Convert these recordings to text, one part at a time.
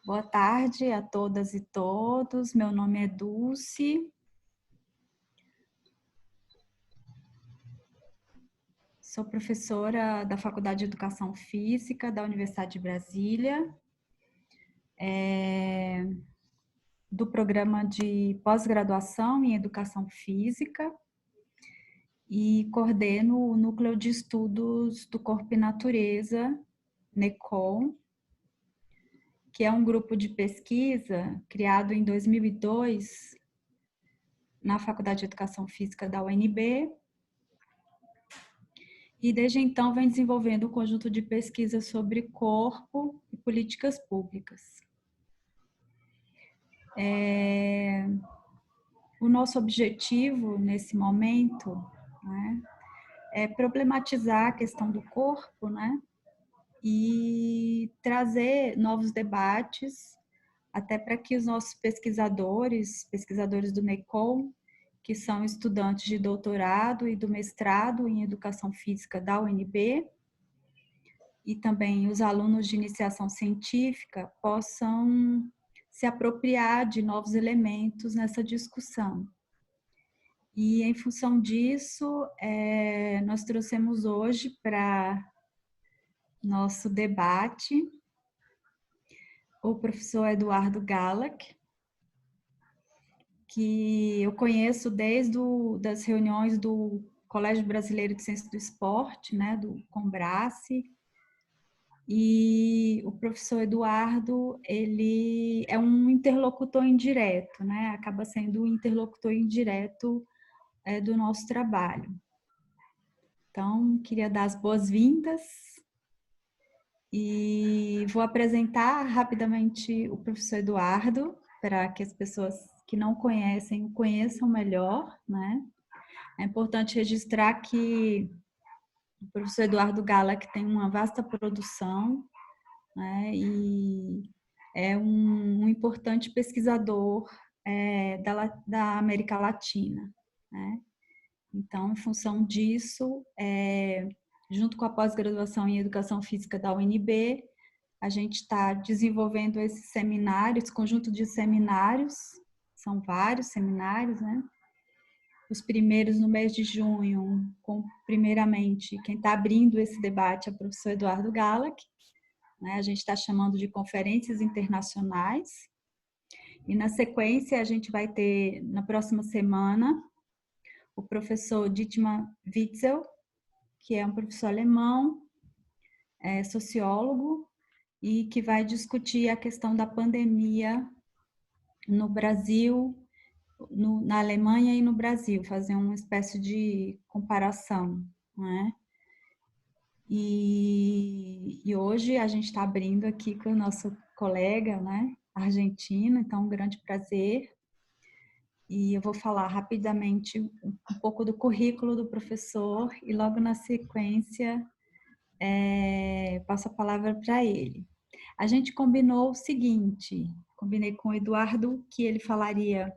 Boa tarde a todas e todos. Meu nome é Dulce. Sou professora da Faculdade de Educação Física da Universidade de Brasília, do programa de pós-graduação em Educação Física e coordeno o Núcleo de Estudos do Corpo e Natureza, NECOM, que é um grupo de pesquisa criado em 2002 na Faculdade de Educação Física da UNB, e desde então vem desenvolvendo um conjunto de pesquisas sobre corpo e políticas públicas. O nosso objetivo nesse momento, né, é problematizar a questão do corpo, né, e trazer novos debates, até para que os nossos pesquisadores do NECOM, que são estudantes de doutorado e do mestrado em Educação Física da UNB, e também os alunos de iniciação científica possam se apropriar de novos elementos nessa discussão. E, em função disso, nós trouxemos hoje para nosso debate o professor Eduardo Gallach, que eu conheço desde das reuniões do Colégio Brasileiro de Ciências do Esporte, né, do Combrace. E o professor Eduardo, ele é um interlocutor indireto, né? Acaba sendo um interlocutor indireto do nosso trabalho. Então, queria dar as boas-vindas e vou apresentar rapidamente o professor Eduardo, para que as pessoas que não conhecem o conheçam melhor, né? É importante registrar que o professor Eduardo Gallach tem uma vasta produção, né, e é um importante pesquisador da América Latina, né? Então, em função disso, junto com a pós-graduação em Educação Física da UNB, a gente está desenvolvendo esse seminário, esse conjunto de seminários, são vários seminários, né? Os primeiros no mês de junho, primeiramente, quem está abrindo esse debate é o professor Eduardo Gallach, né? A gente está chamando de conferências internacionais. E, na sequência, a gente vai ter, na próxima semana, o professor Dietmar Witzel, que é um professor alemão, sociólogo, e que vai discutir a questão da pandemia no Brasil, na Alemanha e no Brasil, fazer uma espécie de comparação, né? E hoje a gente está abrindo aqui com o nosso colega, né, argentino, então um grande prazer. E eu vou falar rapidamente um pouco do currículo do professor e logo na sequência passo a palavra para ele. A gente combinou o seguinte, combinei com o Eduardo que ele falaria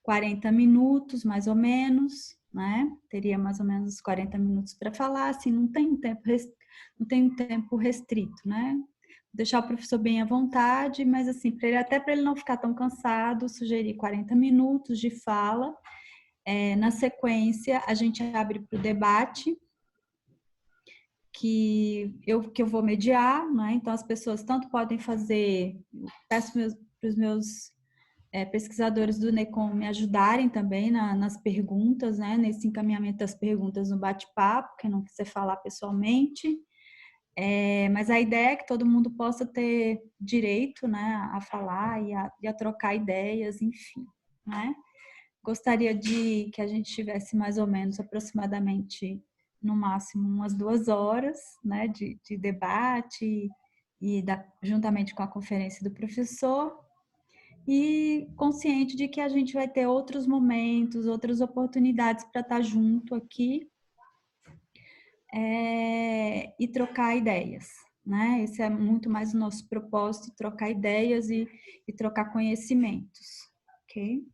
40 minutos, mais ou menos, né? Teria mais ou menos 40 minutos para falar, assim, não tem um tempo restrito, né? Deixar o professor bem à vontade, mas assim, até para ele não ficar tão cansado, sugeri 40 minutos de fala. Na sequência, a gente abre para o debate, que eu vou mediar, né? Então as pessoas tanto podem fazer, peço para os meus pesquisadores do NECOM me ajudarem também nas perguntas, né? Nesse encaminhamento das perguntas no bate-papo, quem não quiser falar pessoalmente. Mas a ideia é que todo mundo possa ter direito, né, a falar e a trocar ideias, enfim, né? Gostaria que a gente tivesse mais ou menos aproximadamente, no máximo, umas 2 horas, né, de debate juntamente com a conferência do professor, e consciente de que a gente vai ter outros momentos, outras oportunidades para estar junto aqui e trocar ideias, né? Esse é muito mais o nosso propósito, trocar ideias e trocar conhecimentos, ok?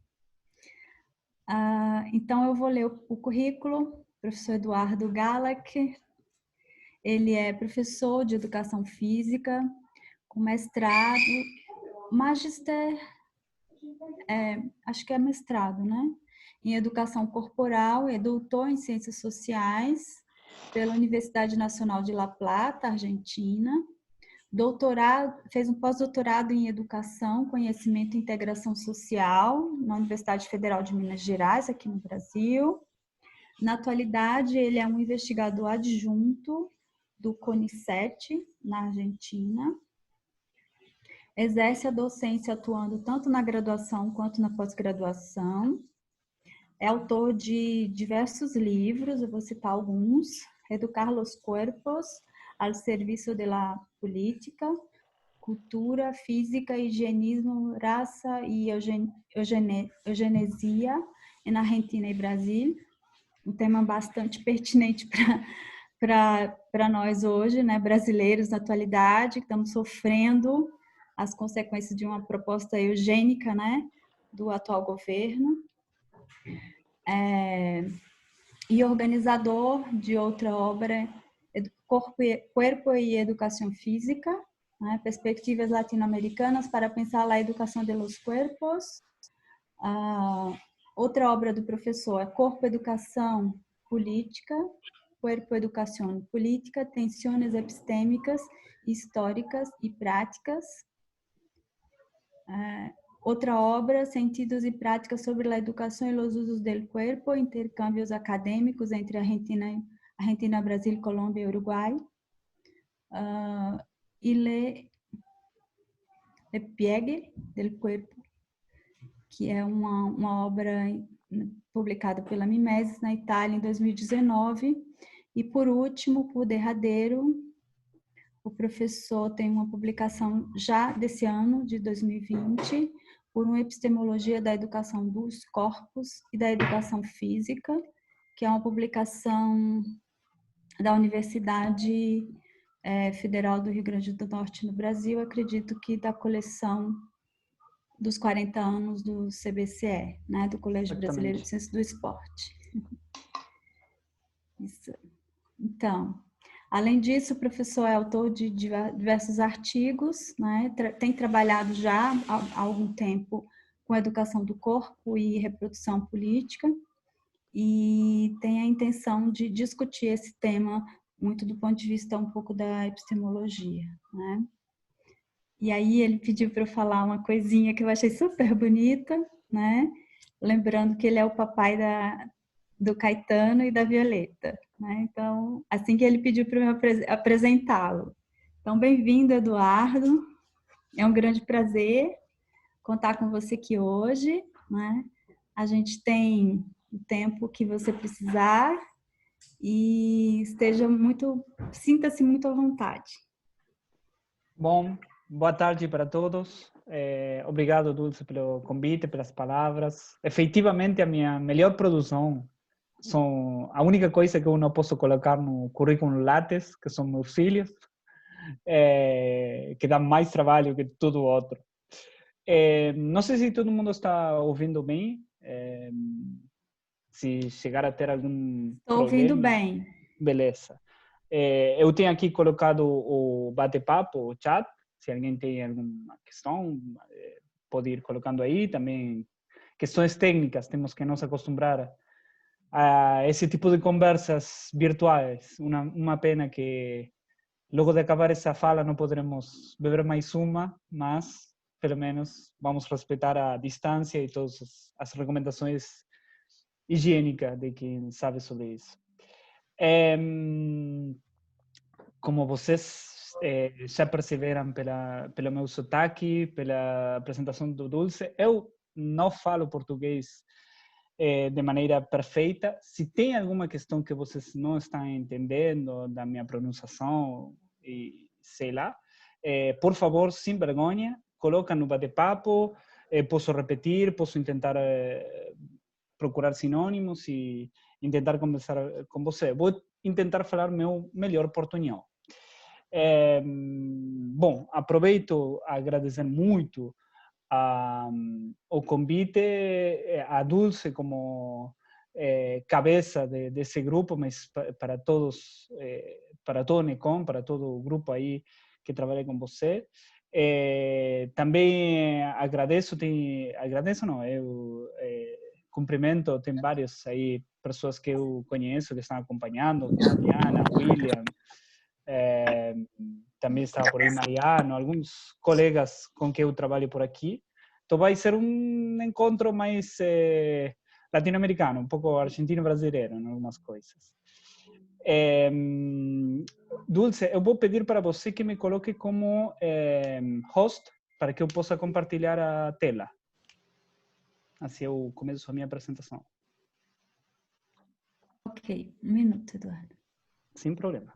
Então, eu vou ler o currículo. Professor Eduardo Gallach, ele é professor de Educação Física, com mestrado Magister, acho que é mestrado, né? Em Educação Corporal, é doutor em Ciências Sociais pela Universidade Nacional de La Plata, Argentina. Doutorado, fez um pós-doutorado em Educação, Conhecimento e Integração Social na Universidade Federal de Minas Gerais, aqui no Brasil. Na atualidade, ele é um investigador adjunto do CONICET, na Argentina. Exerce a docência atuando tanto na graduação quanto na pós-graduação. É autor de diversos livros, eu vou citar alguns. Educar los cuerpos al servicio de la política, cultura, física, higienismo, raça e eugenesia na Argentina e Brasil. Um tema bastante pertinente para nós hoje, né, brasileiros na atualidade, que estamos sofrendo as consequências de uma proposta eugênica, né, do atual governo. E organizador de outra obra, Corpo e Educação Física, né, Perspectivas Latino-Americanas para pensar a educação de los cuerpos. Outra obra do professor é Corpo, Educação Política, Cuerpo, Educação Política, Tensões Epistêmicas, Históricas e Práticas. Outra obra, Sentidos e Práticas sobre a Educação e os Usos del Cuerpo, Intercâmbios Acadêmicos entre Argentina, Brasil, Colômbia e Uruguai. E Le Pieghe del Cuerpo, que é uma obra publicada pela Mimesis na Itália em 2019. E, por último, por derradeiro, o professor tem uma publicação já desse ano, de 2020, por uma epistemologia da educação dos corpos e da educação física, que é uma publicação da Universidade Federal do Rio Grande do Norte, no Brasil, acredito que da coleção dos 40 anos do CBCE, né, do Colégio Brasileiro de Ciências do Esporte. Isso. Então, além disso, o professor é autor de diversos artigos, né, tem trabalhado já há algum tempo com a educação do corpo e reprodução política, e tem a intenção de discutir esse tema muito do ponto de vista um pouco da epistemologia, né? E aí ele pediu para eu falar uma coisinha que eu achei super bonita, né? Lembrando que ele é o papai do Caetano e da Violeta, né? Então, assim que ele pediu para eu apresentá-lo. Então, bem-vindo, Eduardo. É um grande prazer contar com você aqui hoje, né? A gente tem o tempo que você precisar e sinta-se muito à vontade. Bom, boa tarde para todos. Obrigado, Dulce, pelo convite, pelas palavras. Efetivamente, a minha melhor produção a única coisa que eu não posso colocar no currículo Lattes, que são meus filhos, que dá mais trabalho que tudo outro. Não sei se todo mundo está ouvindo bem, se chegar a ter algum Estou ouvindo bem. Beleza. Eu tenho aqui colocado o bate-papo, o chat. Se alguém tem alguma questão, pode ir colocando aí. Também questões técnicas, temos que nos acostumbrar a esse tipo de conversas virtuais. Uma pena que logo de acabar essa fala não poderemos beber mais uma, mas pelo menos vamos respeitar a distância e todas as recomendações higiênicas de quem sabe sobre isso. Como vocês já perceberam pelo meu sotaque, pela apresentação do Dulce, eu não falo português de maneira perfeita. Se tem alguma questão que vocês não estão entendendo da minha pronunciação e sei lá, por favor, sem vergonha, coloca no bate-papo, posso repetir, posso tentar procurar sinônimos e tentar conversar com você. Vou tentar falar meu melhor portunhol. Bom, aproveito a agradecer muito o convite, a Dulce como cabeça desse grupo, mas para todos, para todo o NECOM, para todo o grupo aí que trabalha com você. Também cumprimento, tem vários aí, pessoas que eu conheço que estão acompanhando, Diana, William, também estava por aí Mariano, alguns colegas com quem eu trabalho por aqui. Então vai ser um encontro mais latino-americano, um pouco argentino-brasileiro em algumas coisas. Dulce, eu vou pedir para você que me coloque como host para que eu possa compartilhar a tela. Assim eu começo a minha apresentação. Ok, um minuto, Eduardo. Sem problema.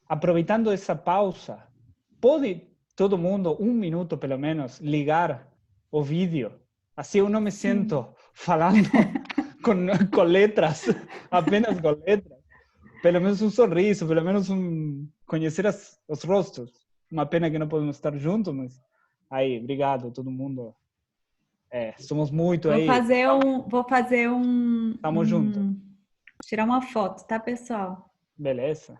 Aproveitando essa pausa, pode todo mundo, um minuto pelo menos, ligar o vídeo? Assim eu não me sinto falando com letras, apenas com letras. Pelo menos um sorriso, pelo menos conhecer os rostos. Uma pena que não podemos estar juntos, mas aí, obrigado todo mundo. Somos muito aí. Vou fazer um... Tamo junto. Tirar uma foto, tá, pessoal? Beleza.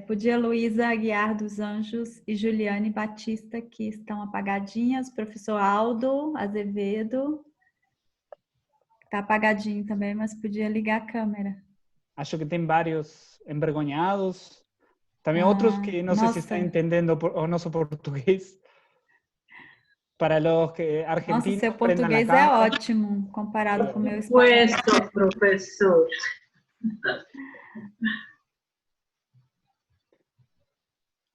Podia Luísa Aguiar dos Anjos e Juliane Batista, que estão apagadinhas. Professor Aldo Azevedo, tá apagadinho também, mas podia ligar a câmera. Acho que tem vários envergonhados. Também outros que não sei se estão entendendo o nosso português. Para os que argentinos. Nossa, seu português é ótimo comparado com o meu espanhol. Puesto, professor.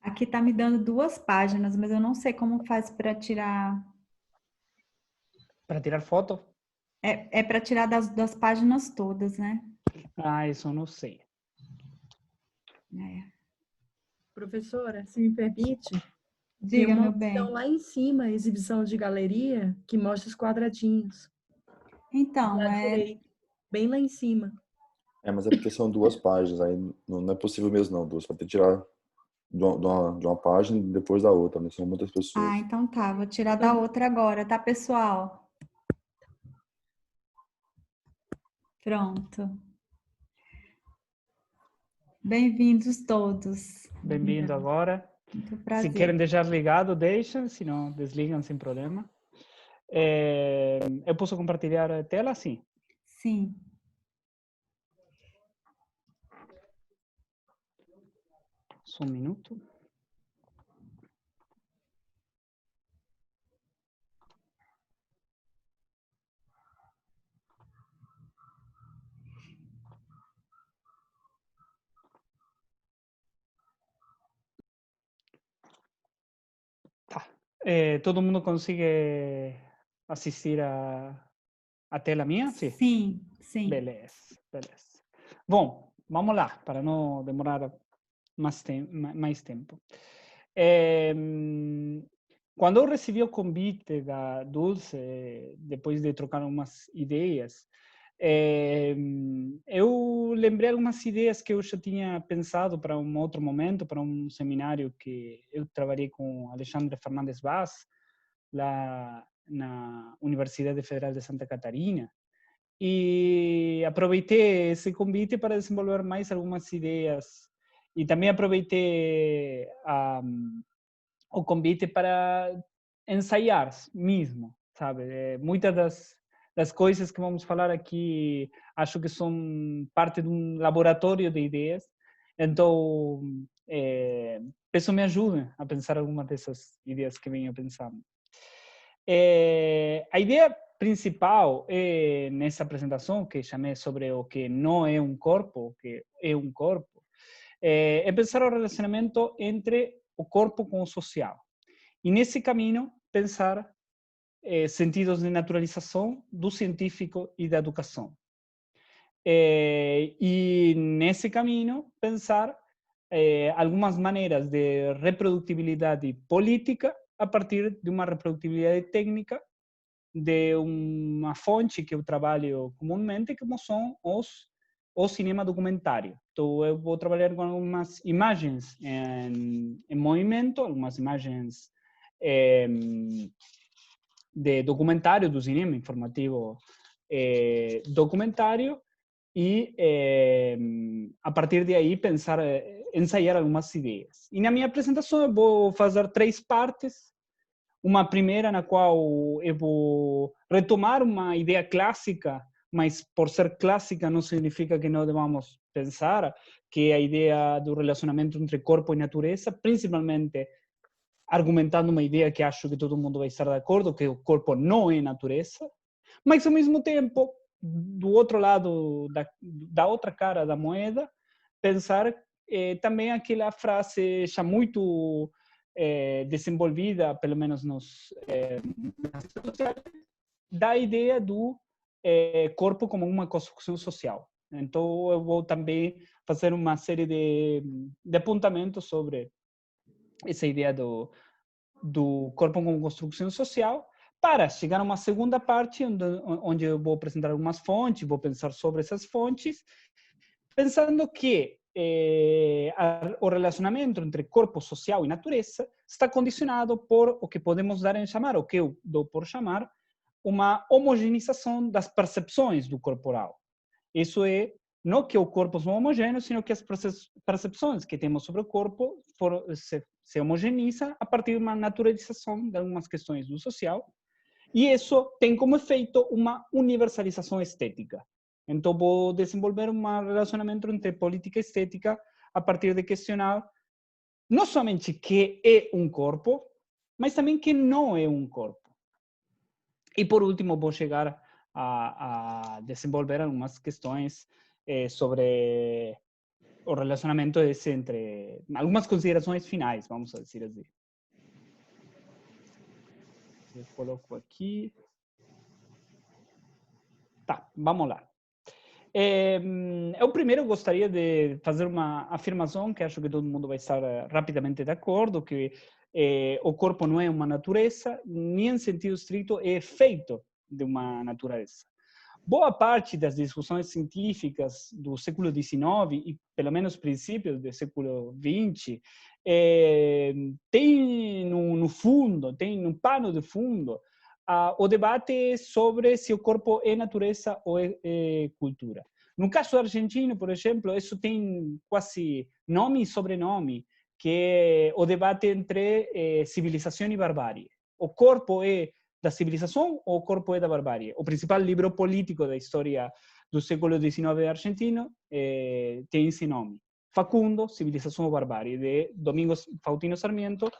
Aqui tá me dando 2 páginas, mas eu não sei como faz para tirar. Para tirar foto? É para tirar das páginas todas, né? Ah, isso eu não sei. Professora, se me permite, diga, tem uma meu bem. opção lá em cima, exibição de galeria, que mostra os quadradinhos. Então, direito, bem lá em cima. Mas é porque são 2 páginas, aí não é possível mesmo não, Dulce. Vai ter que tirar de uma página e depois da outra, né? São muitas pessoas. Ah, então tá, vou tirar da outra agora, tá, pessoal? Pronto. Bem-vindos todos. Bem-vindo agora. Muito prazer. Se querem deixar ligado, deixam, se não, desligam sem problema. Eu posso compartilhar a tela? Sim. Sim. Só um minuto. Tá. Todo mundo consegue assistir a tela minha? Sim. Sim, sim. Beleza, beleza. Bom, vamos lá, para não demorar mais tempo. Quando eu recebi o convite da Dulce, depois de trocar umas ideias, eu lembrei algumas ideias que eu já tinha pensado para um outro momento, para um seminário que eu trabalhei com Alexandre Fernandes Vaz, lá na Universidade Federal de Santa Catarina, e aproveitei esse convite para desenvolver mais algumas ideias, e também aproveitei o convite para ensaiar mesmo, sabe? Muitas das coisas que vamos falar aqui, acho que são parte de um laboratório de ideias, então peço me ajudem a pensar algumas dessas ideias que venho pensando. A ideia principal nessa apresentação, que chamei sobre o que não é um corpo, o que é um corpo, é pensar o relacionamento entre o corpo com o social. E nesse caminho, pensar sentidos de naturalização do científico e da educação. E nesse caminho, pensar algumas maneiras de reprodutibilidade política a partir de uma reprodutibilidade técnica de uma fonte que eu trabalho comumente, como são o cinema documentário. Então, eu vou trabalhar com algumas imagens em movimento, algumas imagens de documentário, do cinema informativo documentário, e a partir de aí pensar ensaiar algumas ideias. E na minha apresentação eu vou fazer 3 partes. Uma primeira na qual eu vou retomar uma ideia clássica, mas por ser clássica não significa que não devamos pensar, que é a ideia do relacionamento entre corpo e natureza, principalmente argumentando uma ideia que acho que todo mundo vai estar de acordo, que o corpo não é natureza, mas ao mesmo tempo, do outro lado, da outra cara da moeda, pensar também aquela frase já muito desenvolvida, pelo menos nas redes sociais, da ideia do corpo como uma construção social. Então, eu vou também fazer uma série de apontamentos sobre essa ideia do corpo como construção social, para chegar a uma segunda parte, onde eu vou apresentar algumas fontes, vou pensar sobre essas fontes, pensando que o relacionamento entre corpo social e natureza está condicionado por o que podemos dar em chamar, o que eu dou por chamar, uma homogeneização das percepções do corporal. Isso é, não que o corpo seja homogêneo, sino que as percepções que temos sobre o corpo se homogeneiza a partir de uma naturalização de algumas questões do social, e isso tem como efeito uma universalização estética. Então, vou desenvolver um relacionamento entre política e estética a partir de questionar não somente que é um corpo, mas também que não é um corpo. E, por último, vou chegar a desenvolver algumas questões sobre o relacionamento entre algumas considerações finais, vamos dizer assim. Eu coloco aqui. Tá, vamos lá. Eu primeiro gostaria de fazer uma afirmação que acho que todo mundo vai estar rapidamente de acordo, que o corpo não é uma natureza, nem em sentido estrito é efeito de uma natureza. Boa parte das discussões científicas do século XIX e pelo menos princípios do século XX tem no fundo, tem no pano de fundo, o debate sobre se o corpo é natureza ou é cultura. No caso argentino, por exemplo, isso tem quase nome e sobrenome, que é o debate entre civilização e barbárie. O corpo é da civilização ou o corpo é da barbárie? O principal livro político da história do século XIX argentino tem esse nome. Facundo, Civilização ou Barbárie, de Domingos Faustino Sarmiento,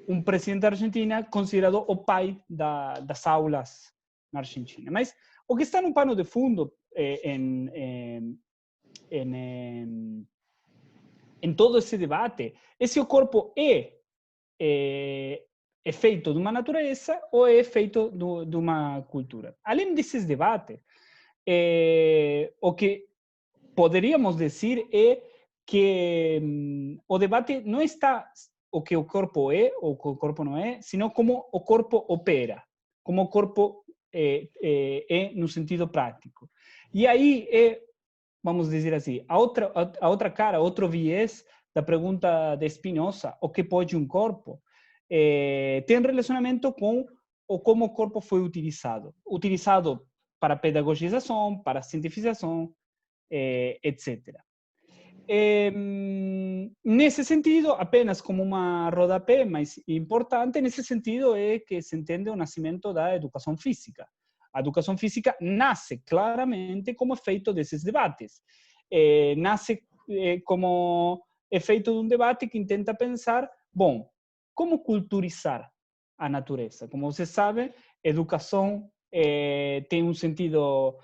um presidente da Argentina considerado o pai das aulas na Argentina. Mas o que está no pano de fundo em todo esse debate é se o corpo é feito de uma natureza ou é feito de uma cultura. Além desses debates, o que poderíamos dizer é que o debate não está o que o corpo é ou o que o corpo não é, sino como o corpo opera, como o corpo é no sentido prático. E aí vamos dizer assim, a outra cara, outro viés da pergunta de Spinoza, o que pode um corpo, tem relacionamento com como o corpo foi utilizado. Utilizado para pedagogização, para cientificação, etc. Nesse sentido, apenas como uma rodapé, mas importante, nesse sentido é que se entende o nascimento da educação física. A educação física nasce claramente como efeito desses debates. Nasce como efeito de um debate que intenta pensar, bom, como culturizar a natureza? Como você sabe, educação tem um sentido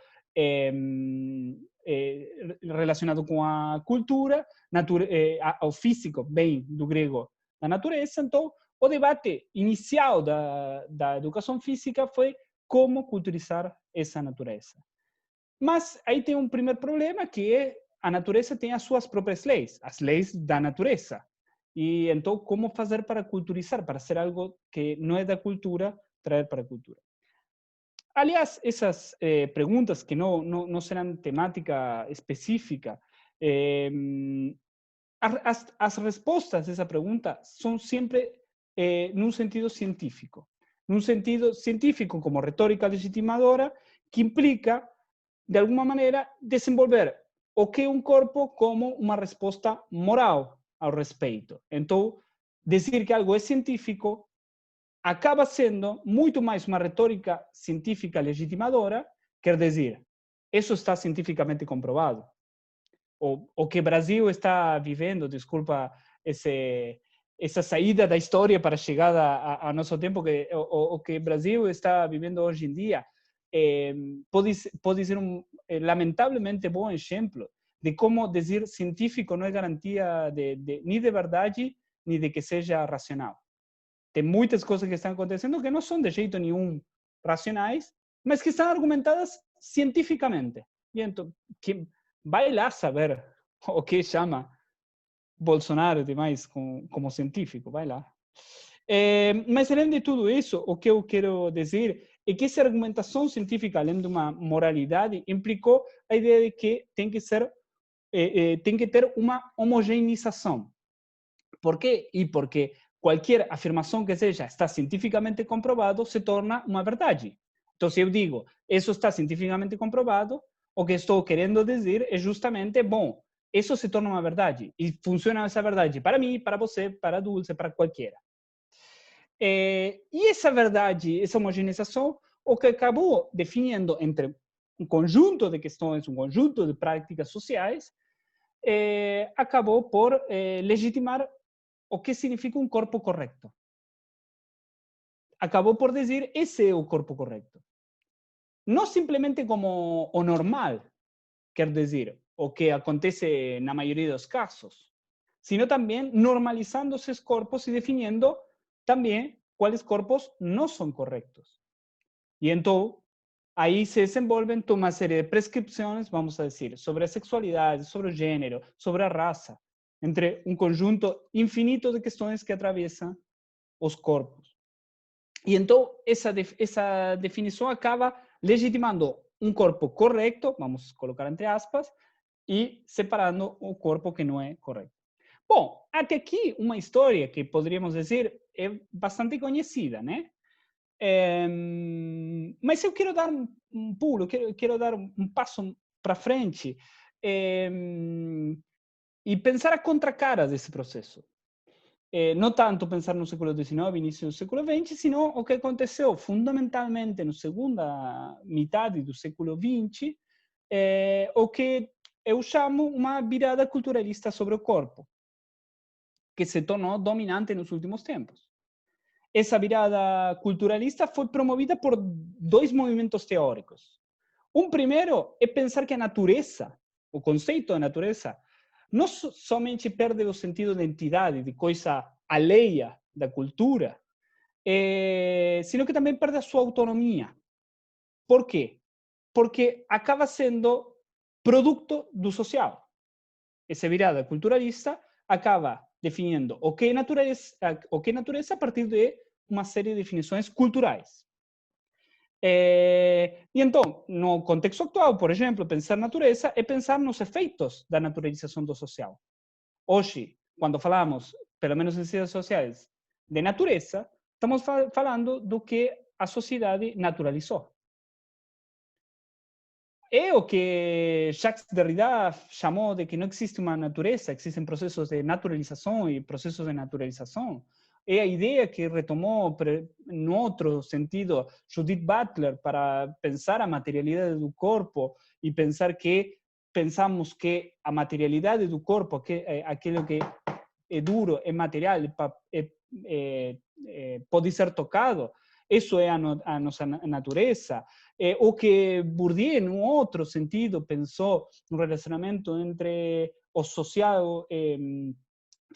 relacionado com a cultura, ao físico, bem do grego, da natureza. Então, o debate inicial da educação física foi como culturizar essa natureza. Mas aí tem um primeiro problema, que é a natureza tem as suas próprias leis, as leis da natureza. E então, como fazer para culturizar, para ser algo que não é da cultura, trazer para a cultura? Aliás, essas perguntas que não serão temática específica, as respostas a essa pergunta são sempre num sentido científico. Num sentido científico como retórica legitimadora, que implica, de alguma maneira, desenvolver o que um corpo como uma resposta moral ao respeito. Então, dizer que algo é científico acaba sendo muito mais uma retórica científica legitimadora, quer dizer, isso está cientificamente comprovado. O que o Brasil está vivendo, desculpa essa saída da história para a chegada ao nosso tempo, que o que o Brasil está vivendo hoje em dia, pode ser lamentavelmente bom exemplo de como dizer científico não é garantia nem de verdade, nem de que seja racional. Tem muitas coisas que estão acontecendo que não são de jeito nenhum racionais, mas que estão argumentadas cientificamente. E então, vai lá saber o que chama Bolsonaro e demais como científico, vai lá. Mas, além de tudo isso, o que eu quero dizer é que essa argumentação científica, além de uma moralidade, implicou a ideia de que tem que ter uma homogeneização. Por quê? E porque qualquer afirmação que seja está cientificamente comprovado se torna uma verdade. Então, se eu digo, isso está cientificamente comprovado, o que estou querendo dizer é justamente, bom, isso se torna uma verdade. E funciona essa verdade para mim, para você, para Dulce, para qualquer. E essa verdade, essa homogeneização, o que acabou definindo entre um conjunto de questões, um conjunto de práticas sociais, acabou por legitimar o que significa um corpo correto. Acabou por dizer, esse é o corpo correto. Não simplesmente como o normal, quer dizer, o que acontece na maioria dos casos, sino também normalizando esses corpos e definindo também quais corpos não são corretos. E então, aí se desenvolvem uma série de prescrições, vamos a dizer, sobre a sexualidade, sobre o gênero, sobre a raça, entre um conjunto infinito de questões que atravessam os corpos. E então, essa definição acaba legitimando um corpo correto, vamos colocar entre aspas, e separando o corpo que não é correto. Bom, até aqui uma história que poderíamos dizer é bastante conhecida, né? Mas eu quero dar um pulo, quero dar um passo para frente e pensar a contracara desse processo. Não tanto pensar no século XIX, início do século XX, sino o que aconteceu fundamentalmente na segunda metade do século XX, o que eu chamo uma virada culturalista sobre o corpo, que se tornou dominante nos últimos tempos. Essa virada culturalista foi promovida por dois movimentos teóricos. Um primeiro é pensar que a natureza, o conceito de natureza, não somente perde o sentido de entidade, de coisa alheia da cultura, sino que também perde a sua autonomia. Por quê? Porque acaba sendo produto do social. Essa virada culturalista acaba definindo o que é natureza a partir de uma série de definições culturais. E então, no contexto atual, por exemplo, pensar natureza é pensar nos efeitos da naturalização do social. Hoje, quando falamos, pelo menos em ciências sociais, de natureza, estamos falando do que a sociedade naturalizou. É o que Jacques Derrida chamou de que não existe uma natureza, existem processos de naturalização e processos de naturalização. É a ideia que retomou, no outro sentido, Judith Butler para pensar a materialidade do corpo e pensamos que a materialidade do corpo, aquilo que é duro, é material, pode ser tocado, isso é a nossa natureza. O que Bourdieu, num outro sentido, pensou no relacionamento entre o social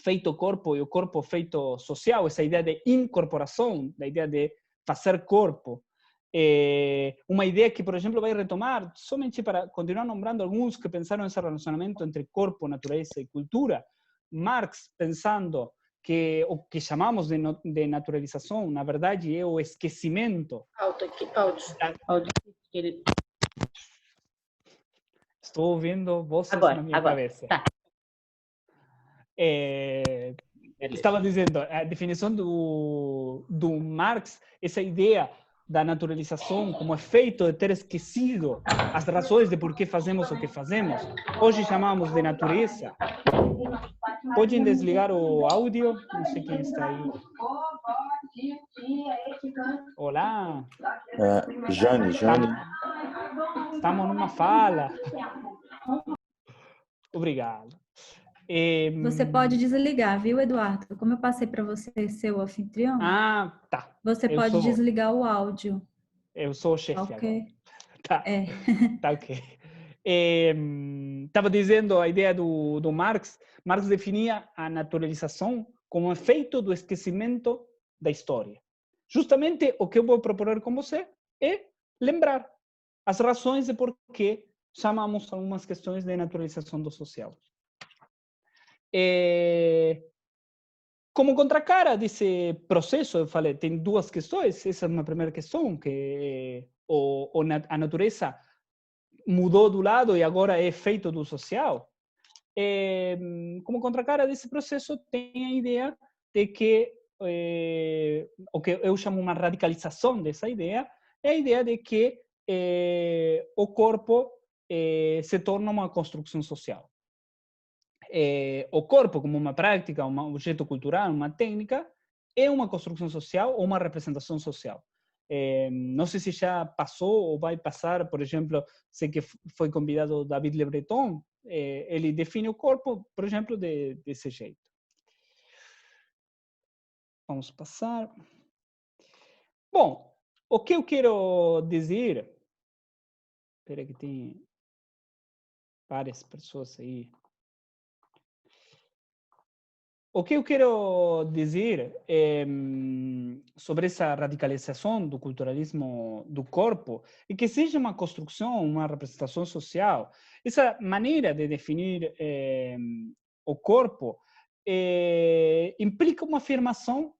feito corpo e o corpo feito social, essa ideia de incorporação, da ideia de fazer corpo. Uma ideia que, por exemplo, vai retomar, somente para continuar nombrando alguns que pensaram nesse relacionamento entre corpo, natureza e cultura, Marx pensando que o que chamamos de naturalização, na verdade, é o esquecimento. Estou ouvindo vozes na minha cabeça. Tá. Estava dizendo, a definição do Marx, essa ideia da naturalização como efeito de ter esquecido as razões de por que fazemos o que fazemos, hoje chamamos de natureza. Podem desligar o áudio? Não sei quem está aí. Olá. Jane. Estamos numa fala. Obrigado. Você pode desligar, viu, Eduardo? Como eu passei para você ser o anfitrião, Tá. você pode desligar o áudio. Eu sou o chefe Ok. agora. Tá. É. Tá ok. Estava dizendo a ideia do Marx. Marx definia a naturalização como efeito do esquecimento da história. Justamente o que eu vou propor com você é lembrar as razões de por que chamamos algumas questões de naturalização do social. Como contracara desse processo, eu falei, tem duas questões. Essa é uma primeira questão, que a natureza mudou do lado e agora é feito do social. Como contracara desse processo, tem a ideia de que, o que eu chamo uma radicalização dessa ideia, é a ideia de que o corpo se torna uma construção social. O corpo, como uma prática, um objeto cultural, uma técnica, é uma construção social ou uma representação social. Não sei se já passou ou vai passar, por exemplo, sei que foi convidado David Le Breton, ele define o corpo, por exemplo, desse jeito. Vamos passar. Bom, o que eu quero dizer... Espera que tem várias pessoas aí. O que eu quero dizer sobre essa radicalização do culturalismo do corpo é que seja uma construção, uma representação social. Essa maneira de definir o corpo implica uma afirmação,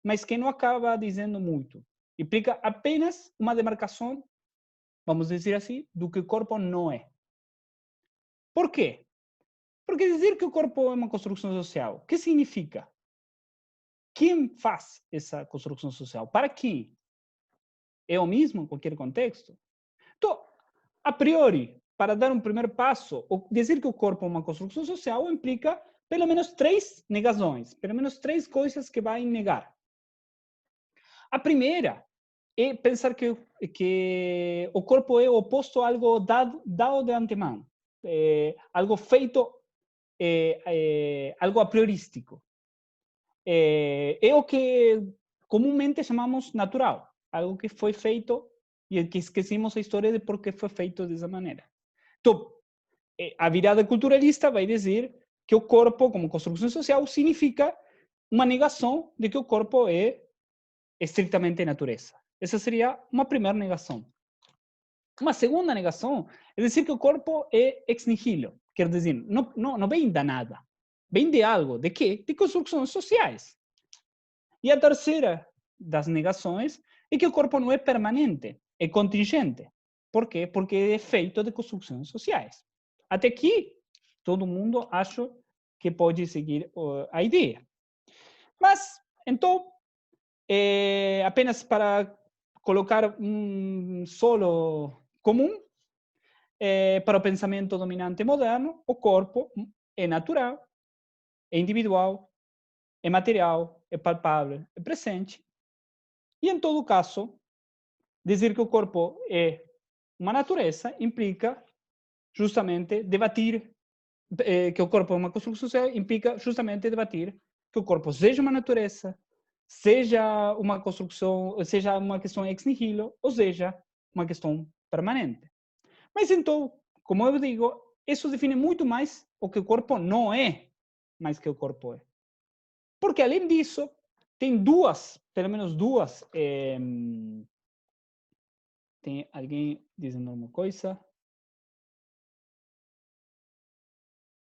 mas que não acaba dizendo muito. Implica apenas uma demarcação, vamos dizer assim, do que o corpo não é. Por quê? Porque dizer que o corpo é uma construção social, o que significa? Quem faz essa construção social? Para quem? É o mesmo em qualquer contexto? Então, a priori, para dar um primeiro passo, dizer que o corpo é uma construção social implica pelo menos 3 negações, pelo menos 3 coisas que vai negar. A primeira é pensar que o corpo é oposto a algo dado de antemão, algo feito, algo a priorístico. É o que comumente chamamos natural, algo que foi feito e que esquecemos a história de por que foi feito dessa maneira. Então, a virada culturalista vai dizer que o corpo, como construção social, significa uma negação de que o corpo é estritamente natureza. Essa seria uma primeira negação. Uma segunda negação é dizer que o corpo é ex nihilo, quer dizer, não vem da nada, vem de algo, de quê? De construções sociais. E a terceira das negações é que o corpo não é permanente, é contingente. Por quê? Porque é feito de construções sociais. Até aqui, todo mundo acha que pode seguir a ideia. Mas, então, apenas para colocar um solo comum, para o pensamento dominante moderno, o corpo é natural, é individual, é material, é palpável, é presente. E, em todo caso, dizer que o corpo é uma natureza implica justamente debater que o corpo é uma construção social, implica justamente debater que o corpo seja uma natureza, seja uma construção, seja uma questão ex nihilo, ou seja, uma questão permanente. Mas então, como eu digo, isso define muito mais o que o corpo não é, mais que o corpo é. Porque, além disso, tem pelo menos duas... Tem alguém dizendo alguma coisa?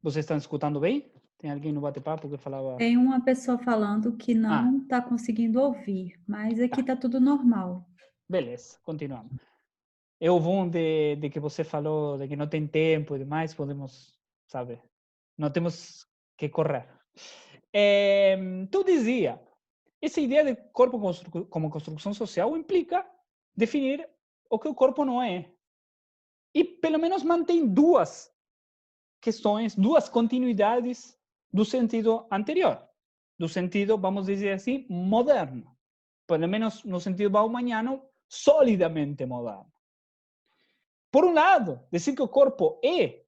Vocês estão escutando bem? Tem alguém no bate-papo que falava... Tem uma pessoa falando que não está conseguindo ouvir, mas aqui está tudo normal. Beleza, continuamos. É o bom de que você falou, de que não tem tempo e demais, podemos, sabe, não temos que correr. Tu dizia essa ideia de corpo como construção social implica definir o que o corpo não é. E, pelo menos, mantém duas questões, duas continuidades do sentido anterior, do sentido, vamos dizer assim, moderno. Pelo menos no sentido baumanniano, solidamente moderno. Por um lado, dizer que o corpo é,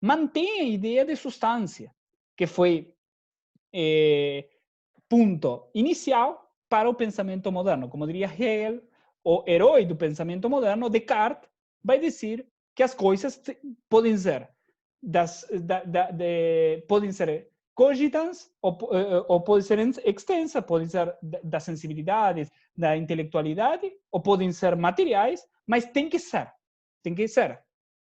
mantém a ideia de substância, que foi ponto inicial para o pensamento moderno. Como diria Hegel, o herói do pensamento moderno, Descartes, vai dizer que as coisas podem ser podem ser cogitans ou podem ser extensas, podem ser das sensibilidades, da intelectualidade, ou podem ser materiais, mas tem que ser,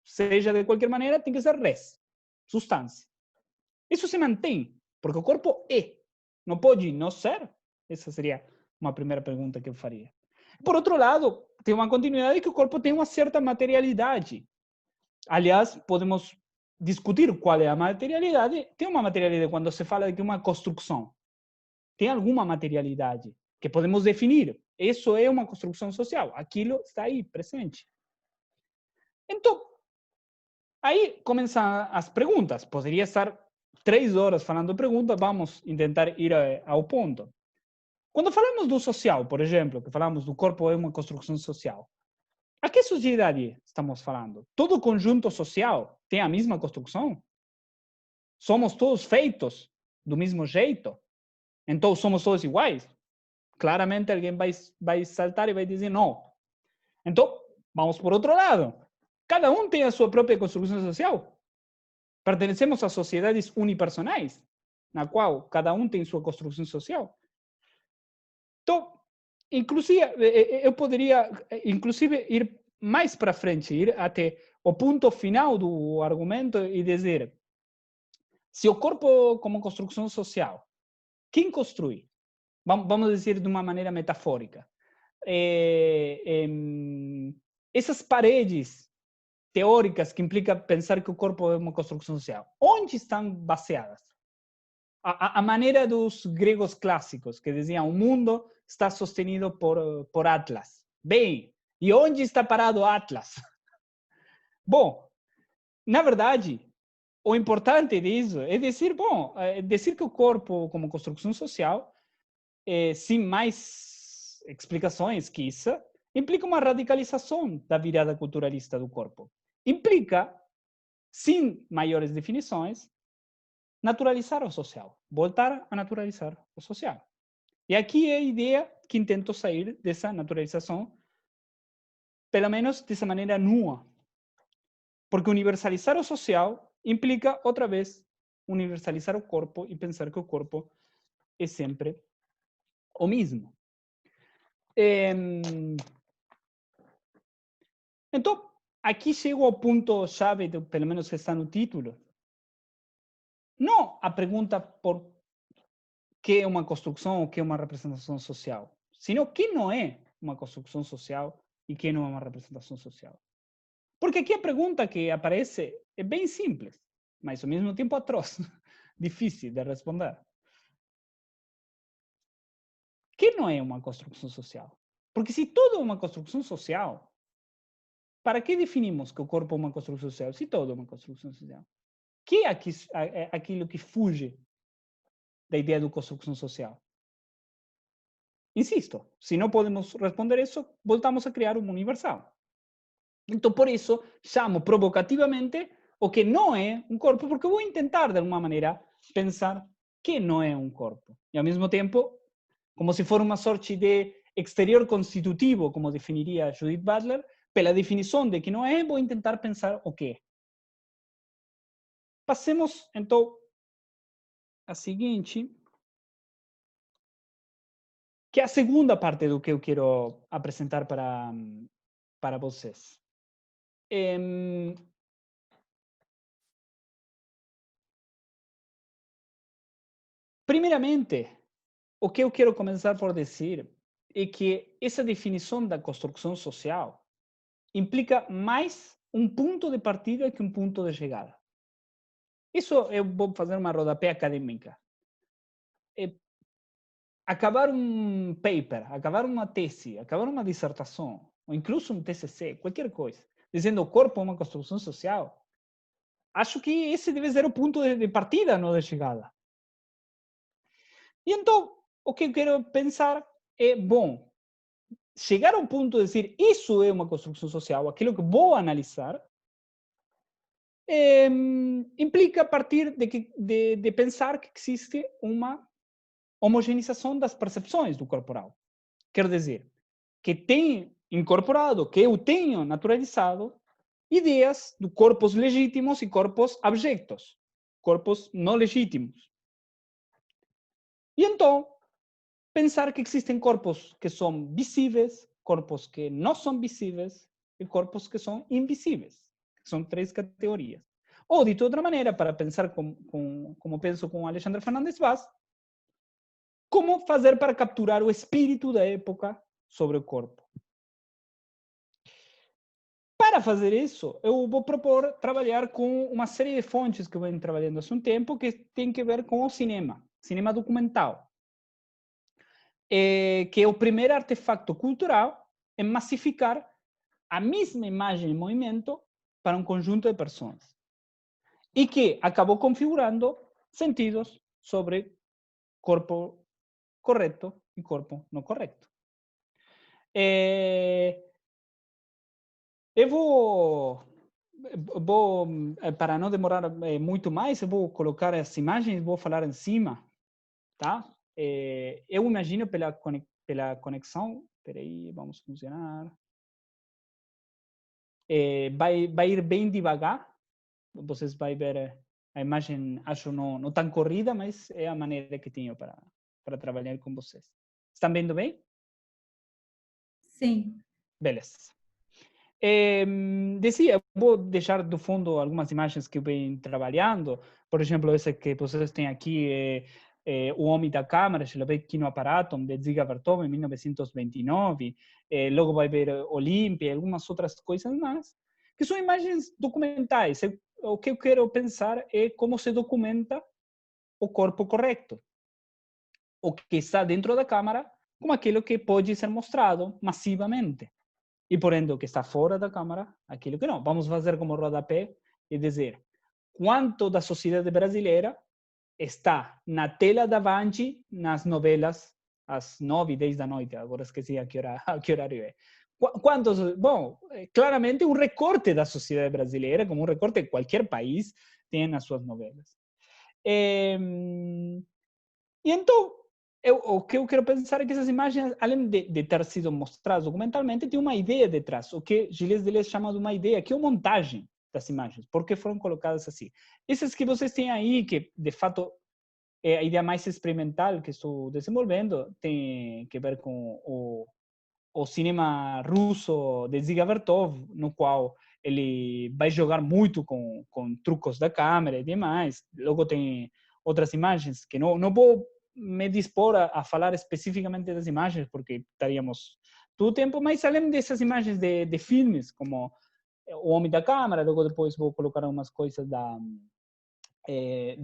seja de qualquer maneira, tem que ser res, substância. Isso se mantém, porque o corpo é, não pode não ser. Essa seria uma primeira pergunta que eu faria. Por outro lado, tem uma continuidade que o corpo tem uma certa materialidade. Aliás, podemos discutir qual é a materialidade. Tem uma materialidade quando se fala de que uma construção. Tem alguma materialidade que podemos definir. Isso é uma construção social. Aquilo está aí, presente. Então, aí começam as perguntas. Poderia estar 3 horas falando perguntas, vamos tentar ir ao ponto. Quando falamos do social, por exemplo, que falamos do corpo é uma construção social, a que sociedade estamos falando? Todo conjunto social tem a mesma construção? Somos todos feitos do mesmo jeito? Então somos todos iguais? Claramente alguém vai saltar e vai dizer não. Então, vamos por outro lado. Cada um tem a sua própria construção social. Pertencemos a sociedades unipersonais, na qual cada um tem sua construção social. Então, inclusive, eu poderia, inclusive, ir mais para frente, ir até o ponto final do argumento e dizer, se o corpo como construção social, quem construi? Vamos dizer de uma maneira metafórica. Essas paredes teóricas que implica pensar que o corpo é uma construção social, onde estão baseadas? A maneira dos gregos clássicos, que diziam, o mundo está sostenido por Atlas. Bem, e onde está parado Atlas? Bom, na verdade, o importante disso é dizer, dizer que o corpo como construção social, sem mais explicações que isso, implica uma radicalização da virada culturalista do corpo. Implica, sem maiores definições, naturalizar o social, voltar a naturalizar o social. E aqui é a ideia que intento sair dessa naturalização, pelo menos dessa maneira nua. Porque universalizar o social implica, outra vez, universalizar o corpo e pensar que o corpo é sempre o mesmo. Então, aqui chego ao ponto-chave, pelo menos que está no título. Não a pergunta por que é uma construção ou que é uma representação social, sino que não é uma construção social e que não é uma representação social. Porque aqui a pergunta que aparece é bem simples, mas ao mesmo tempo atroz, difícil de responder. Que não é uma construção social? Porque se tudo é uma construção social, para que definimos que o corpo é uma construção social? Se tudo é uma construção social. Que é aquilo que fuge da ideia de construção social? Insisto, se não podemos responder isso, voltamos a criar um universal. Então, por isso, chamo provocativamente o que não é um corpo, porque vou tentar, de alguma maneira, pensar que não é um corpo. E, ao mesmo tempo, como se for uma sorte de exterior constitutivo, como definiria Judith Butler, pela definição de que não é, vou tentar pensar o que é. Passemos, então, a seguinte, que é a segunda parte do que eu quero apresentar para vocês. Primeiramente, o que eu quero começar por dizer é que essa definição da construção social implica mais um ponto de partida que um ponto de chegada. Isso eu vou fazer uma rodapé acadêmica. acabar um paper, acabar uma tese, acabar uma dissertação, ou incluso um TCC, qualquer coisa, dizendo o corpo é uma construção social, acho que esse deve ser o ponto de partida, não de chegada. E então, o que eu quero pensar é, bom, chegar a um ponto de dizer isso é uma construção social, aquilo que vou analisar, implica partir de pensar que existe uma homogeneização das percepções do corporal. Quer dizer, que tem incorporado, que eu tenho naturalizado, ideias de corpos legítimos e corpos abjectos, corpos não legítimos. E então, pensar que existem corpos que são visíveis, corpos que não são visíveis e corpos que são invisíveis. São 3 categorias. Ou, de outra maneira, para pensar como penso com Alexandre Fernandes Vaz, como fazer para capturar o espírito da época sobre o corpo. Para fazer isso, eu vou propor trabalhar com uma série de fontes que eu venho trabalhando há um tempo que tem que ver com o cinema documental. Que é o primeiro artefacto cultural em massificar a mesma imagem em movimento para um conjunto de pessoas. E que acabou configurando sentidos sobre corpo correto e corpo não correto. Eu vou, para não demorar muito mais, eu vou colocar as imagens, vou falar em cima, tá? Eu imagino pela conexão, peraí, vamos funcionar. Vai ir bem devagar, vocês vão ver a imagem, acho não tão corrida, mas é a maneira que tenho para trabalhar com vocês. Estão vendo bem? Sim. Beleza. Decía, vou deixar do fundo algumas imagens que eu venho trabalhando. Por exemplo, essa que vocês têm aqui, O Homem da Câmara, Člověk kino aparatom, de Dziga Vertov, em 1929. Logo vai ver Olímpia e algumas outras coisas mais, que são imagens documentais. O que eu quero pensar é como se documenta o corpo correto. O que está dentro da câmara, como aquilo que pode ser mostrado massivamente. E, porém, o que está fora da câmara, aquilo que não. Vamos fazer como rodapé e dizer quanto da sociedade brasileira está na tela da Band, nas novelas, às 9 e 10 da noite. Agora esqueci a que horário é. Quantos? Bom, claramente um recorte da sociedade brasileira, como um recorte de qualquer país, tem nas suas novelas. E então, o que eu quero pensar é que essas imagens, além de ter sido mostradas documentalmente, tem uma ideia detrás. O que Gilles Deleuze chama de uma ideia, que é a montagem das imagens. Por que foram colocadas assim? Essas que vocês têm aí, que de fato é a ideia mais experimental que estou desenvolvendo, tem que ver com o cinema russo de Dziga Vertov, no qual ele vai jogar muito com trucos da câmera e demais. Logo tem outras imagens que não vou me dispor a falar especificamente das imagens, porque estaríamos todo o tempo, mas além dessas imagens de filmes, como O Homem da Câmara, logo depois vou colocar algumas coisas da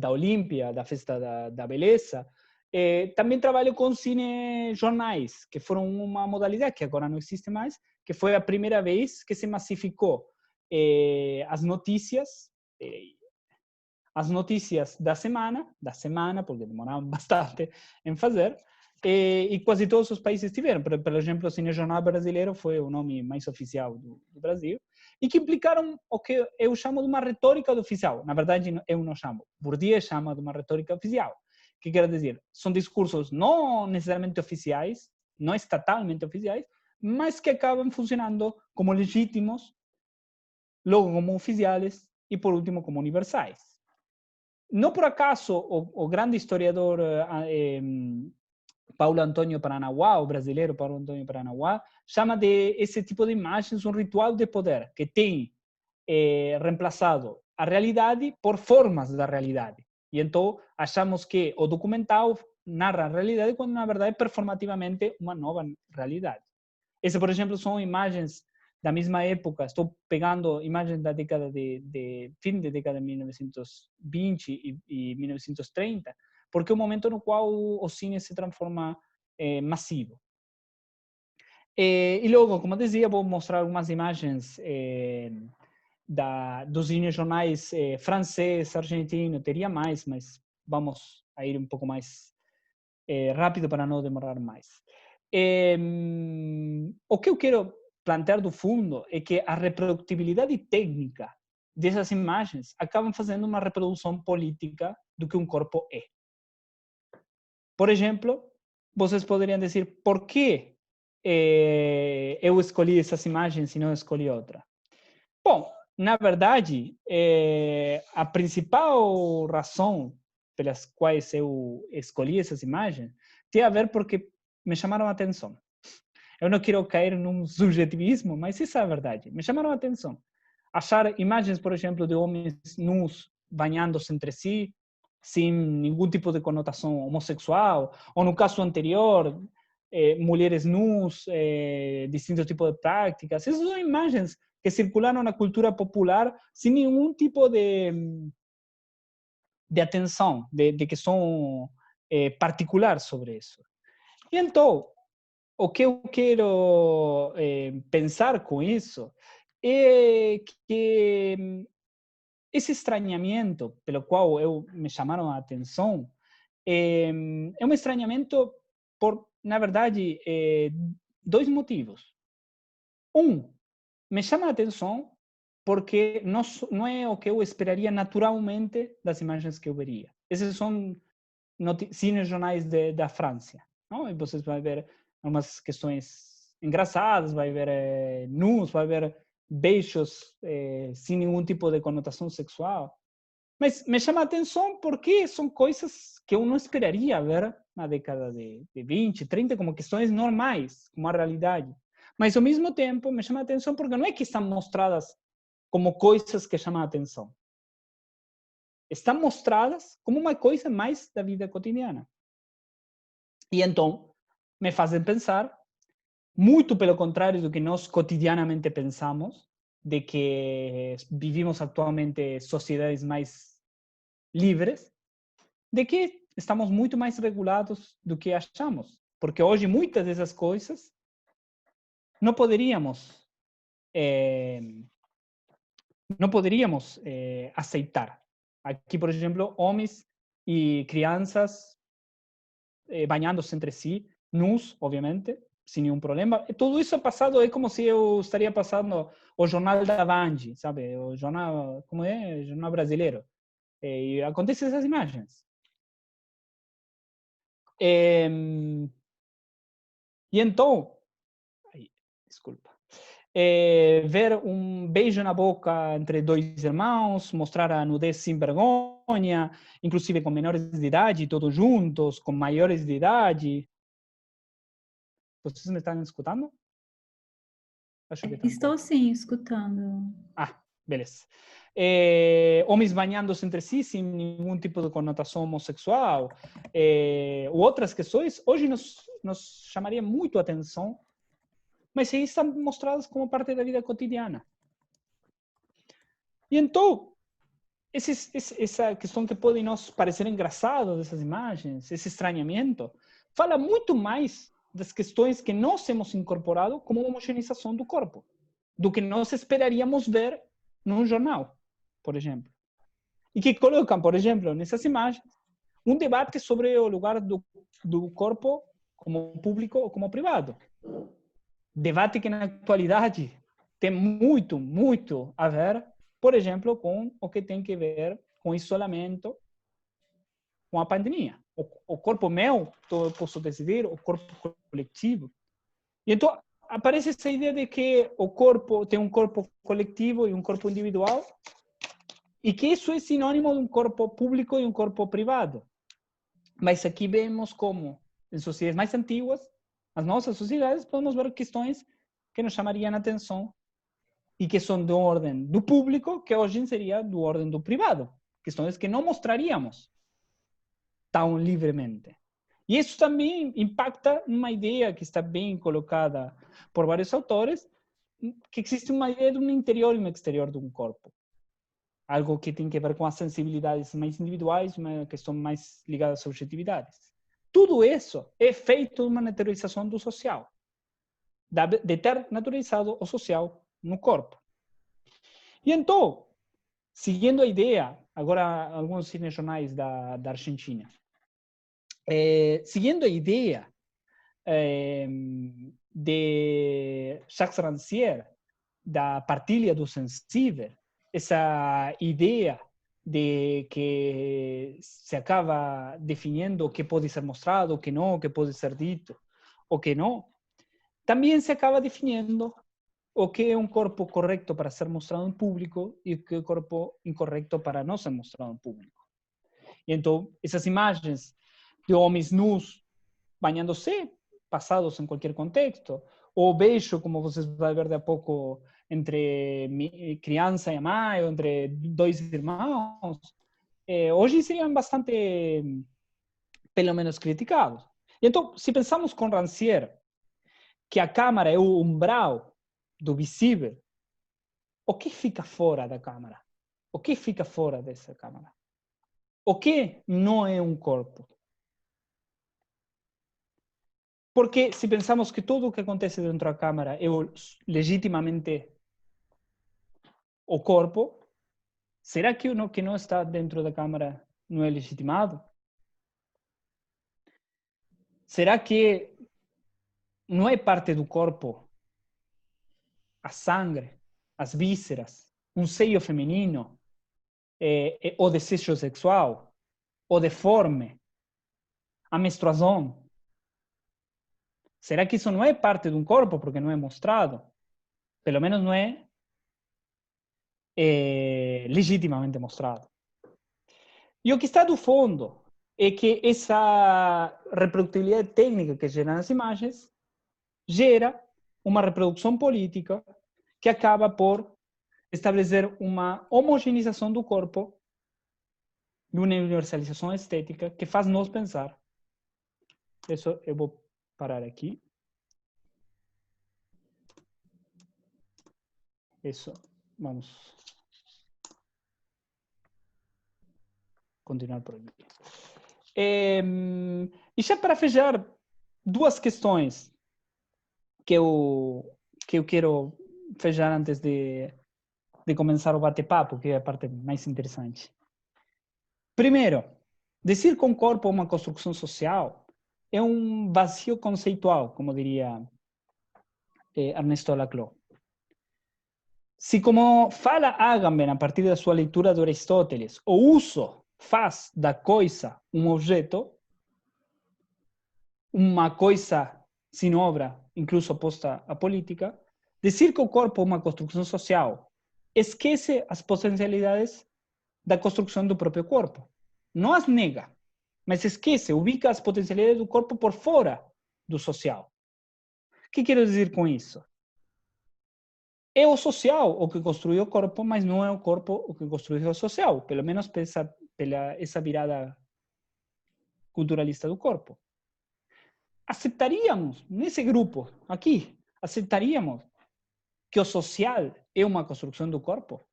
Olímpia, da Festa da Beleza. Também trabalho com cinejornais, que foram uma modalidade que agora não existe mais, que foi a primeira vez que se massificou as notícias da semana, porque demoravam bastante em fazer, e quase todos os países tiveram. Por exemplo, o Cinejornal Brasileiro foi o nome mais oficial do Brasil, e que implicaram o que eu chamo de uma retórica oficial. Na verdade, eu não chamo. Bourdieu chama de uma retórica oficial. Que quer dizer, são discursos não necessariamente oficiais, não estatalmente oficiais, mas que acabam funcionando como legítimos, logo como oficiais e, por último, como universais. Não por acaso o grande historiador Paulo Antônio Paranauá, o brasileiro Paulo Antônio Paranauá, chama de esse tipo de imagens um ritual de poder, que tem reemplazado a realidade por formas da realidade. E então achamos que o documental narra a realidade quando, na verdade, performativamente uma nova realidade. Esse, por exemplo, são imagens da mesma época. Estou pegando imagens da década fim da década de 1920 e 1930, porque é o momento no qual o cine se transforma massivo. E logo, como eu dizia, vou mostrar algumas imagens dos jornais francês, argentino, teria mais, mas vamos a ir um pouco mais rápido para não demorar mais. O que eu quero plantear do fundo é que a reprodutibilidade técnica dessas imagens acabam fazendo uma reprodução política do que um corpo é. Por exemplo, vocês poderiam dizer por que eu escolhi essas imagens e não escolhi outra. Bom, na verdade, a principal razão pelas quais eu escolhi essas imagens tem a ver porque me chamaram a atenção. Eu não quero cair num subjetivismo, mas isso é a verdade. Me chamaram a atenção. Achar imagens, por exemplo, de homens nus banhando-se entre si, sem nenhum tipo de conotação homossexual, ou no caso anterior, mulheres nus, distintos tipos de práticas. Essas são imagens que circularam na cultura popular sem nenhum tipo de atenção, de questão particular sobre isso. E então, o que eu quero pensar com isso é que esse estranhamento pelo qual me chamaram a atenção é um estranhamento por, na verdade, dois motivos. Me chama a atenção porque não é o que eu esperaria naturalmente das imagens que eu veria. Esses são cinejornais da França. Não? E vocês vão ver algumas questões engraçadas, vai ver nus, vai ver beijos sem nenhum tipo de conotação sexual. Mas me chama a atenção porque são coisas que eu não esperaria ver na década de 20, 30, como questões normais, como a realidade. Mas, ao mesmo tempo, me chama a atenção porque não é que estão mostradas como coisas que chamam a atenção. Estão mostradas como uma coisa mais da vida cotidiana. E então, me fazem pensar, muito pelo contrário do que nós cotidianamente pensamos, de que vivimos atualmente sociedades mais livres, de que estamos muito mais regulados do que achamos. Porque hoje muitas dessas coisas não poderíamos aceitar. Aqui, por exemplo, homens e crianças banhando-se entre si, nus, obviamente, sem nenhum problema. E tudo isso é passado, é como se eu estaria passando o jornal da Band, sabe? O jornal, como é? O jornal brasileiro. E acontecem essas imagens. E então, desculpa, ver um beijo na boca entre dois irmãos, mostrar a nudez sem vergonha, inclusive com menores de idade, todos juntos, com maiores de idade. Vocês me estão escutando? Acho que Estou sim, escutando. Ah, beleza. Homens banhando-se entre si sem nenhum tipo de conotação homossexual, ou outras questões, hoje nos chamaria muito a atenção, mas aí estão mostradas como parte da vida cotidiana. E então, essa questão que pode nos parecer engraçado dessas imagens, esse estranhamento, fala muito mais das questões que nós temos incorporado como homogeneização do corpo, do que nós esperaríamos ver num jornal, por exemplo. E que colocam, por exemplo, nessas imagens, um debate sobre o lugar do corpo como público ou como privado. Debate que na atualidade tem muito, muito a ver, por exemplo, com o que tem que ver com isolamento, com a pandemia. O corpo meu, eu posso decidir, o corpo coletivo. E então, aparece essa ideia de que o corpo tem um corpo coletivo e um corpo individual, e que isso é sinônimo de um corpo público e um corpo privado. Mas aqui vemos como, em sociedades mais antigas, as nossas sociedades, podemos ver questões que nos chamariam a atenção e que são do ordem do público, que hoje seria do ordem do privado. Questões que não mostraríamos tão livremente. E isso também impacta numa ideia que está bem colocada por vários autores, que existe uma ideia de um interior e um exterior de um corpo. Algo que tem que ver com as sensibilidades mais individuais, uma questão mais ligada às subjetividades. tudo isso é feito de uma naturalização do social, de ter naturalizado o social no corpo. E então, seguindo a ideia, agora alguns cinejornais da Argentina, seguindo a ideia de Jacques Rancière, da partilha do sensível, essa ideia de que se acaba definindo o que pode ser mostrado, o que não, o que pode ser dito, o que não, também se acaba definindo o que é um corpo correto para ser mostrado em público e o que é um corpo incorreto para não ser mostrado em público. E então, essas imagens de homens nus banhando-se, passados em qualquer contexto, ou beijo, como vocês vão ver de a pouco, entre criança e mãe, ou entre dois irmãos, hoje seriam bastante, pelo menos, criticados. E então, se pensamos com Rancière, que a câmara é o umbral do visível, o que fica fora da câmara? O que fica fora dessa câmara? O que não é um corpo? Porque se pensamos que tudo o que acontece dentro da câmara é legitimamente o corpo, será que o que não está dentro da câmara não é legitimado? Será que não é parte do corpo a sangue, as vísceras, um seio feminino, o desejo sexual, o deforme, a menstruação? Será que isso não é parte de um corpo porque não é mostrado? Pelo menos não é legitimamente mostrado. E o que está do fundo é que essa reprodutibilidade técnica que gera nas imagens gera uma reprodução política que acaba por estabelecer uma homogeneização do corpo e uma universalização estética que faz nós pensar. Isso eu vou parar aqui. Isso, vamos continuar por aqui. E já para fechar, duas questões que eu quero fechar antes de começar o bate-papo, que é a parte mais interessante. Primeiro, dizer que um corpo é uma construção social é um vazio conceitual, como diria Ernesto Laclau. Se, como fala Agamben a partir da sua leitura de Aristóteles, o uso faz da coisa um objeto, uma coisa sem obra, incluso oposta à política, dizer que o corpo é uma construção social esquece as potencialidades da construção do próprio corpo. Não as nega, mas esquece, ubica as potencialidades do corpo por fora do social. O que quero dizer com isso? É o social o que construiu o corpo, mas não é o corpo o que construiu o social, pelo menos pela essa virada culturalista do corpo. Aceitaríamos, nesse grupo aqui, aceitaríamos que o social é uma construção do corpo?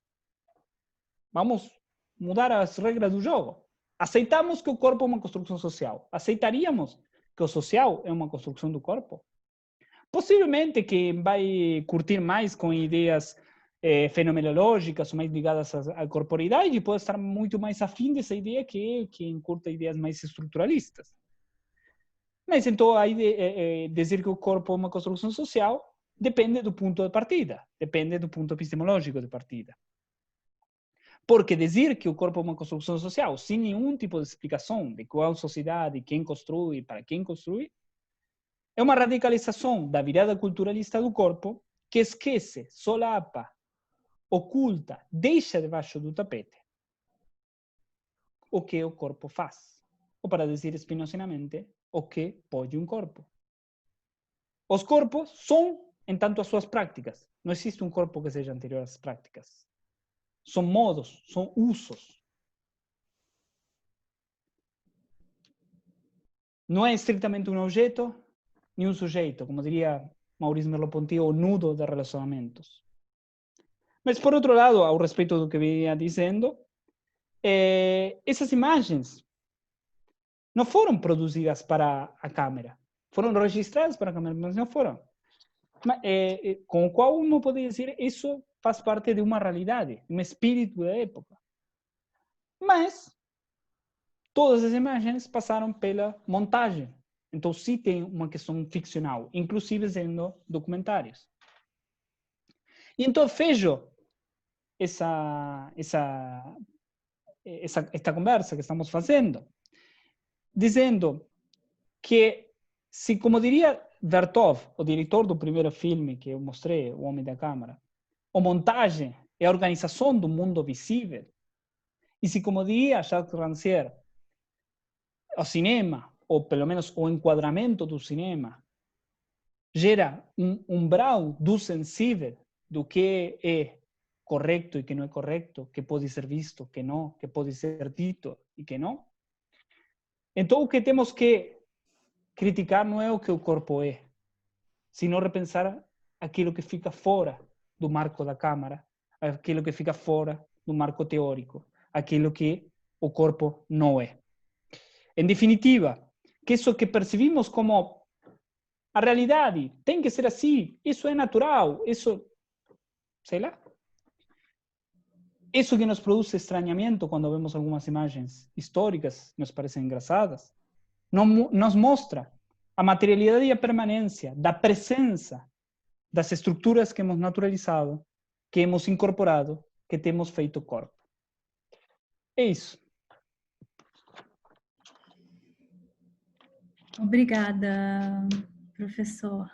Vamos mudar as regras do jogo. Aceitamos que o corpo é uma construção social. Aceitaríamos que o social é uma construção do corpo? Possivelmente quem vai curtir mais com ideias fenomenológicas, mais ligadas à corporeidade, pode estar muito mais afim dessa ideia que quem curta ideias mais estruturalistas. Mas então, aí dizer que o corpo é uma construção social depende do ponto de partida, depende do ponto epistemológico de partida. Porque dizer que o corpo é uma construção social, sem nenhum tipo de explicação de qual sociedade, quem construi, para quem construi, é uma radicalização da virada culturalista do corpo que esquece, solapa, oculta, deixa debaixo do tapete o que o corpo faz. Ou, para dizer espinosinamente, o que pode um corpo. Os corpos são, em tanto, as suas práticas. Não existe um corpo que seja anterior às práticas. São modos, são usos. Não é estritamente um objeto, nem um sujeito, como diria Maurice Merleau-Ponty, o nudo de relacionamentos. Mas, por outro lado, ao respeito do que vinha dizendo, essas imagens não foram produzidas para a câmera. Foram registradas para a câmera, mas não foram. Com o qual uno pode dizer isso faz parte de uma realidade, um espírito da época. Mas todas as imagens passaram pela montagem. Então, sim, tem uma questão ficcional, inclusive sendo documentários. E então, vejo esta conversa que estamos fazendo, dizendo que, se, como diria Vertov, o diretor do primeiro filme que eu mostrei, O Homem da Câmara, a montagem é a organização do mundo visível. E se, como diria Jacques Rancière, o cinema, ou pelo menos o enquadramento do cinema, gera um umbral do sensível, do que é correto e que não é correto, que pode ser visto, que não, que pode ser dito e que não. Então, o que temos que criticar não é o que o corpo é, sino repensar aquilo que fica fora do marco da câmara, aquilo que fica fora do marco teórico, aquilo que o corpo não é. Em definitiva, que isso que percebimos como a realidade tem que ser assim, isso é natural, isso, sei lá. Isso que nos produz estranhamento quando vemos algumas imagens históricas, nos parecem engraçadas, nos mostra a materialidade e a permanência da presença das estruturas que hemos naturalizado, que hemos incorporado, que temos feito corpo. É isso. Obrigada, professor.